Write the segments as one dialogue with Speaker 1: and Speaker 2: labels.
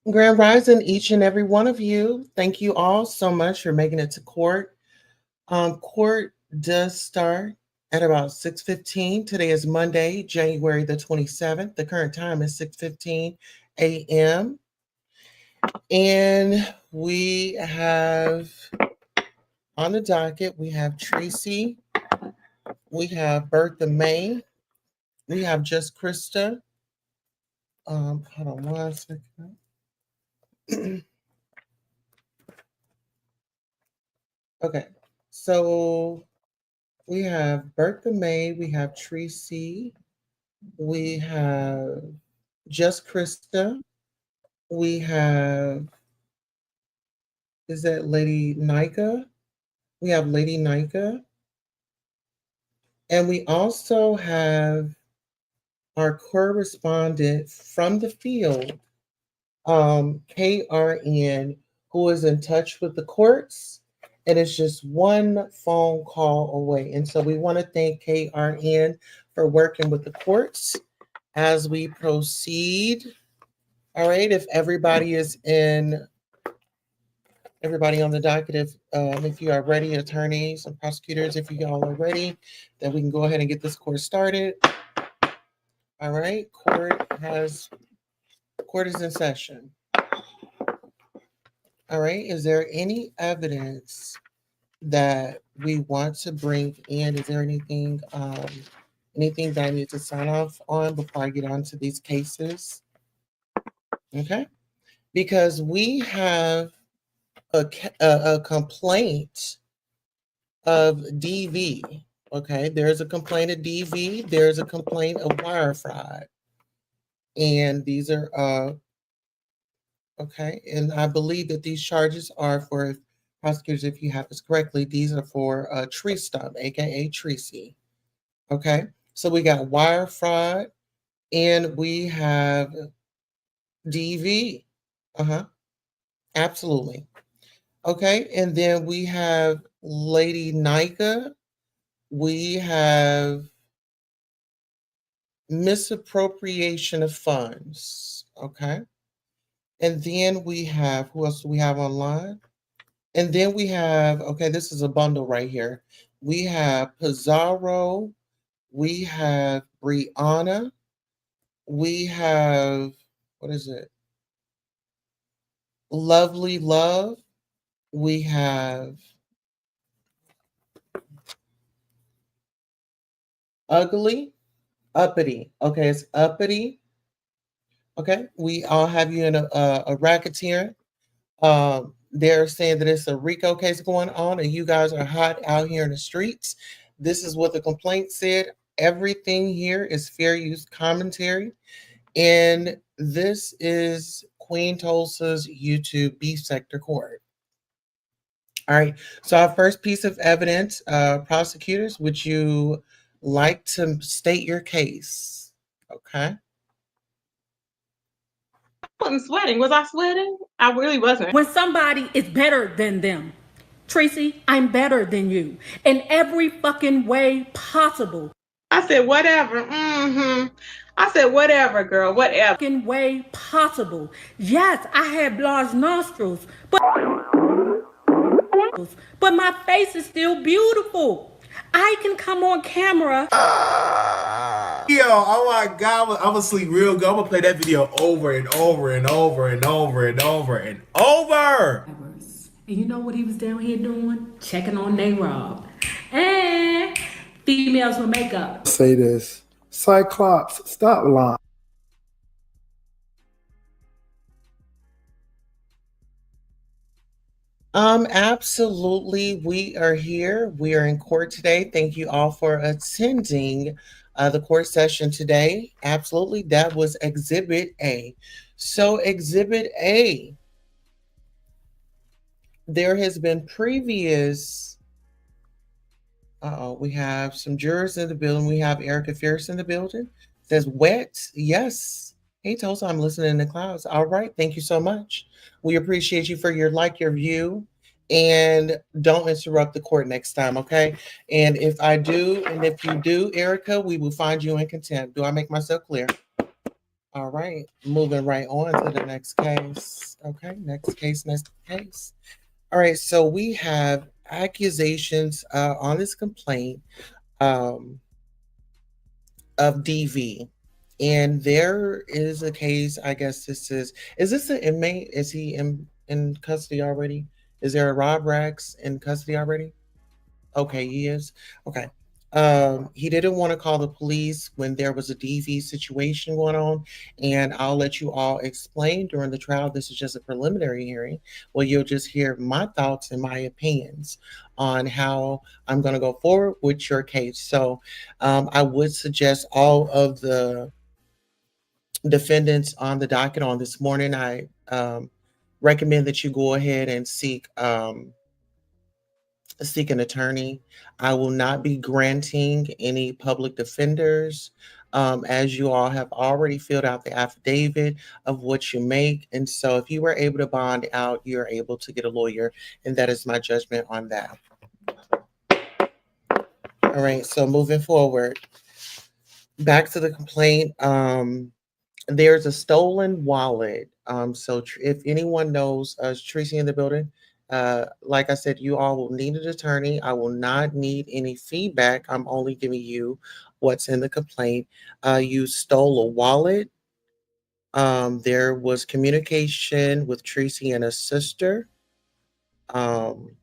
Speaker 1: Grand Rising, each and every one of you. Thank you all so much for making it to court. Court does start at about 6:15. Today is Monday, January the 27th. The current time is 6:15 a.m. And we have on the docket, we have Tracy, we have Bertha May, we have just Christa. Hold on one second. Okay, so we have Bertha May, we have Tracy, we have just Krista, we have, is that Lady Nika? We have Lady Nika, and we also have our correspondent from the field, KRN, who is in touch with the courts, and it's just one phone call away. And so we want to thank KRN for working with the courts as we proceed. All right, if everybody is in, everybody on the docket, if you are ready, attorneys and prosecutors, if you all are ready, then we can go ahead and get this court started. All right, court is in session. All right, is there any evidence that we want to bring in? Is there anything that I need to sign off on before I get on to these cases? Okay, because we have a complaint of DV. Okay, there's a complaint of DV. There's a complaint of wire fraud, and these are okay. And I believe that these charges are for prosecutors. If you have this correctly, these are for tree stump, aka Tracy. Okay, so we got wire fraud, and we have DV. Absolutely. Okay, and then we have Lady Nika. We have misappropriation of funds. Okay, and then we have, who else do we have online? And then we have, okay, this is a bundle right here. We have Pizarro. We have Brianna. We have, what is it? Lovely Love. We have Ugly, Uppity. Okay, it's Uppity. Okay, we all have you in a racketeer. They're saying that it's a RICO case going on, and you guys are hot out here in the streets. This is what the complaint said. Everything here is fair use commentary, and this is Queen Tulsa's YouTube Beef Sector Court. All right. So our first piece of evidence, prosecutors, would you like to state your case? Okay.
Speaker 2: I wasn't sweating. Was I sweating? I really wasn't.
Speaker 3: When somebody is better than them, Tracy, I'm better than you in every fucking way possible.
Speaker 2: I said, whatever. I said, whatever, girl, whatever.
Speaker 3: Fucking way possible. Yes, I had large nostrils, but my face is still beautiful. I can come on camera.
Speaker 4: Yo, oh my God, I'm gonna sleep real good. I'm gonna play that video over and over and over and over and over and over.
Speaker 3: And you know what he was down here doing? Checking on they Rob. And females with makeup.
Speaker 5: Say this. Cyclops, stop lying.
Speaker 1: Absolutely. We are here. We are in court today. Thank you all for attending the court session today. Absolutely. That was Exhibit A. So, Exhibit A, there has been previous. We have some jurors in the building. We have Erica Fierce in the building. Says wet. Yes. Hey, Tulsa, I'm listening in the clouds. All right. Thank you so much. We appreciate you for your your view. And don't interrupt the court next time, okay? And if I do, and if you do, Erica, we will find you in contempt. Do I make myself clear? All right, moving right on to the next case. Okay, next case, next case. All right, so we have accusations on this complaint um, of DV. And there is a case, I guess is this an inmate? Is he in custody already? Is there a Rob Rex in custody already? Okay, he is. Okay. He didn't want to call the police when there was a DV situation going on, and I'll let you all explain during the trial. This is just a preliminary hearing where you'll just hear my thoughts and my opinions on how I'm going to go forward with your case. So, I would suggest all of the defendants on the docket on this morning. I recommend that you go ahead and seek an attorney. I will not be granting any public defenders, as you all have already filled out the affidavit of what you make. And so if you were able to bond out, you're able to get a lawyer. And that is my judgment on that. All right, so moving forward, back to the complaint. There's a stolen wallet. So if anyone knows Tracy in the building, like I said, you all will need an attorney. I will not need any feedback. I'm only giving you what's in the complaint. You stole a wallet. There was communication with Tracy and her sister. Um,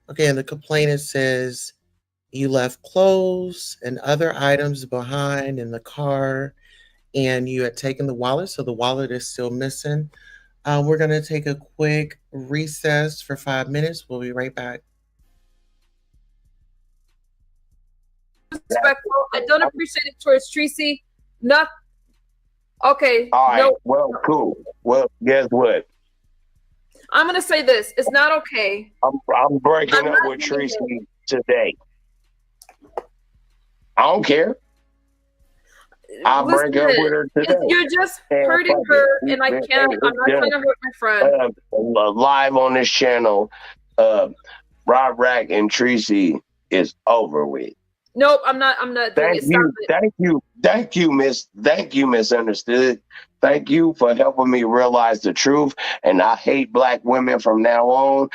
Speaker 1: okay, and the complainant says you left clothes and other items behind in the car, and you had taken the wallet, so the wallet is still missing. We're going to take a quick recess for 5 minutes. We'll be right back.
Speaker 6: Respectful. I don't appreciate it towards Tracy. Not okay.
Speaker 7: All right.
Speaker 6: No.
Speaker 7: Well, cool. Well, guess what?
Speaker 6: I'm gonna say this. It's not okay.
Speaker 7: I'm breaking up with Tracy today. I don't care. I'll break up with her today.
Speaker 6: You're just hurting her, and I can't. I'm not trying to hurt my friend.
Speaker 7: Live on this channel, Rob Rack and Tracy is over with.
Speaker 6: Nope, I'm not doing it.
Speaker 7: Thank you, misunderstood. Thank you for helping me realize the truth. And I hate black women from now on.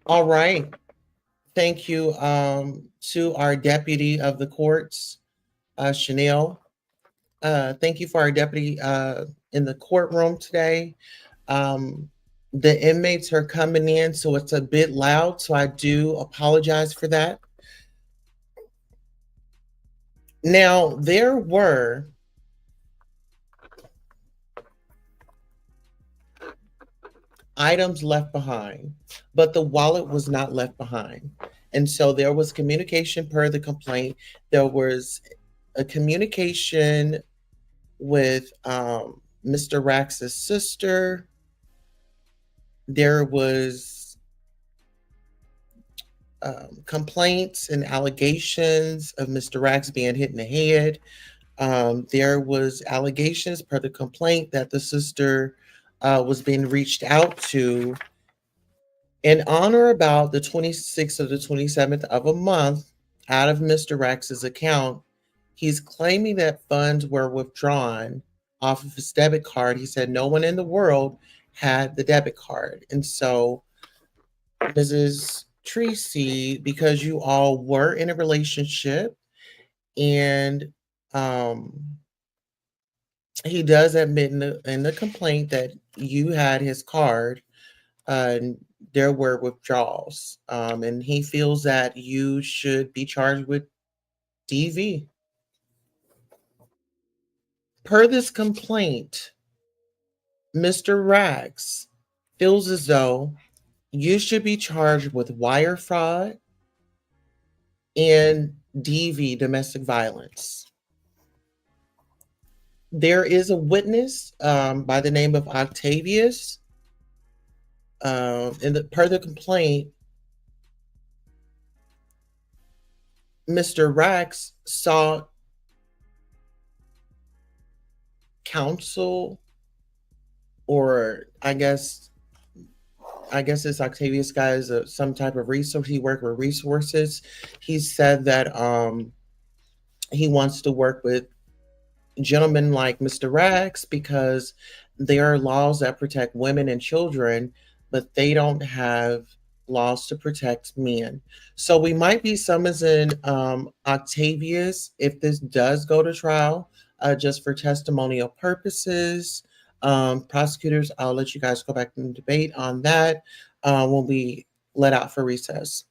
Speaker 1: All right. Thank you to our deputy of the courts, Chanel. Thank you for our deputy in the courtroom today. Um, the inmates are coming in, so it's a bit loud, so I do apologize for that. Now, there were items left behind, but the wallet was not left behind. And so there was communication per the complaint. There was a communication with Mr. Rax's sister. There was complaints and allegations of Mr. Rax being hit in the head. There was allegations per the complaint that the sister was being reached out to in honor about the 26th or the 27th of a month out of Mr. Rax's account. He's claiming that funds were withdrawn off of his debit card. He said no one in the world had the debit card. And so, Mrs. Tracy, because you all were in a relationship and he does admit in the complaint that you had his card, there were withdrawals. And he feels that you should be charged with DV. Per this complaint, Mr. Rax feels as though you should be charged with wire fraud and DV, domestic violence. There is a witness by the name of Octavius. Per the complaint, Mr. Rax sought counsel, or I guess this Octavius guy is some type of resource. He worked with resources. He said that he wants to work with gentlemen like Mr. Rax because there are laws that protect women and children, but they don't have laws to protect men. So we might be summoning Octavius if this does go to trial, just for testimonial purposes. Prosecutors, I'll let you guys go back and debate on that when we let out for recess.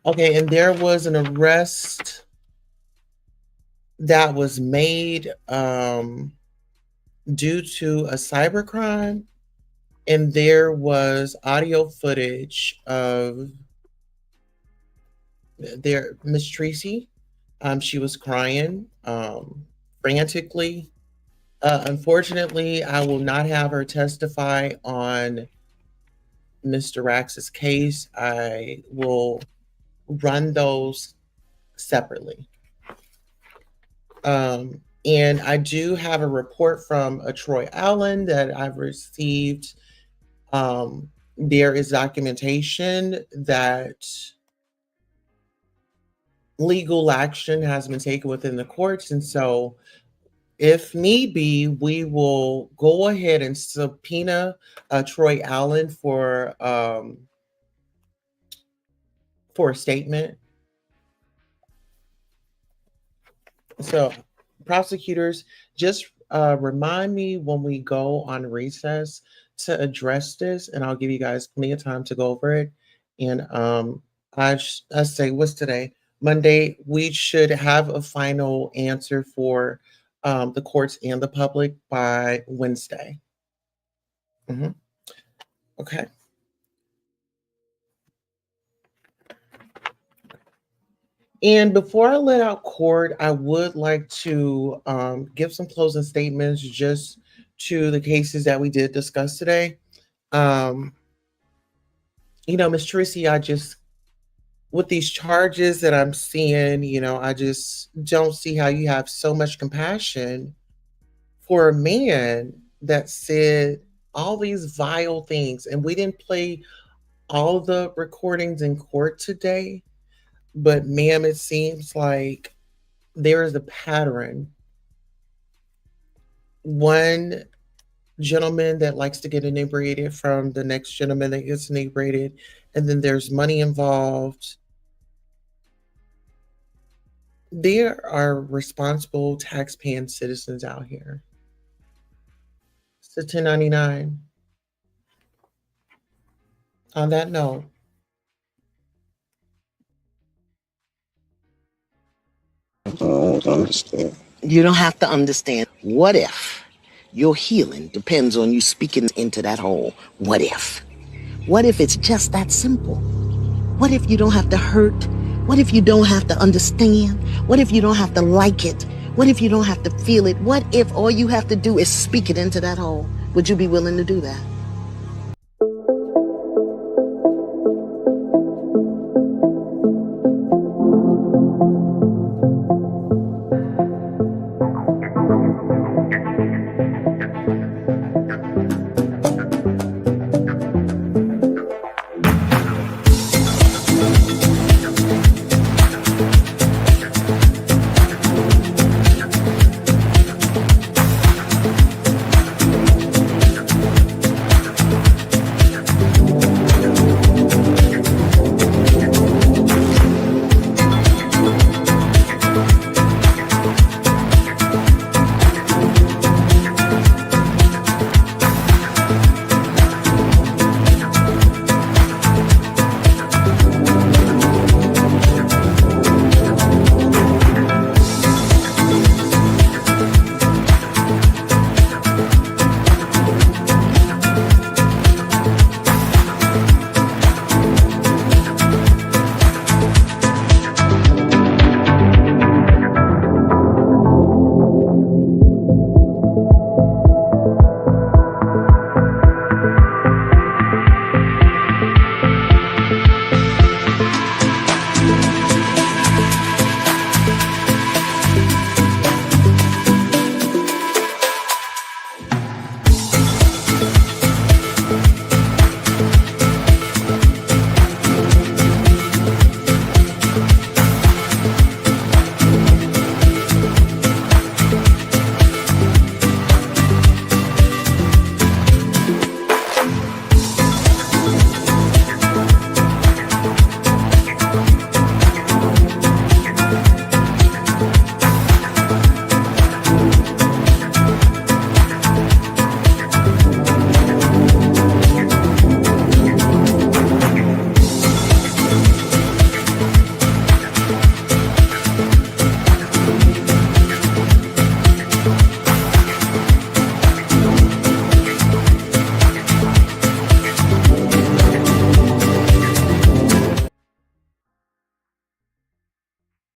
Speaker 1: Okay, and there was an arrest that was made due to a cybercrime, and there was audio footage of Miss Tracy. She was crying frantically. Unfortunately, I will not have her testify on Mr. Rax's case. I will run those separately. And I do have a report from a Troy Allen that I've received. There is documentation that legal action has been taken within the courts. And so if need be, we will go ahead and subpoena Troy Allen for a statement. So prosecutors, just remind me when we go on recess to address this, and I'll give you guys plenty of time to go over it. And I say, what's today? Monday. We should have a final answer for the courts and the public by Wednesday. Okay. And before I let out court, I would like to give some closing statements just to the cases that we did discuss today. Miss Tracy, with these charges that I'm seeing, I just don't see how you have so much compassion for a man that said all these vile things. And we didn't play all the recordings in court today. But ma'am, it seems like there is a pattern. One gentleman that likes to get inebriated from the next gentleman that gets inebriated, and then there's money involved. There are responsible tax-paying citizens out here. It's a 1099. On that note,
Speaker 8: you don't have to understand. What if your healing depends on you speaking into that hole? What if? What if it's just that simple? What if you don't have to hurt? What if you don't have to understand? What if you don't have to like it? What if you don't have to feel it? What if all you have to do is speak it into that hole? Would you be willing to do that?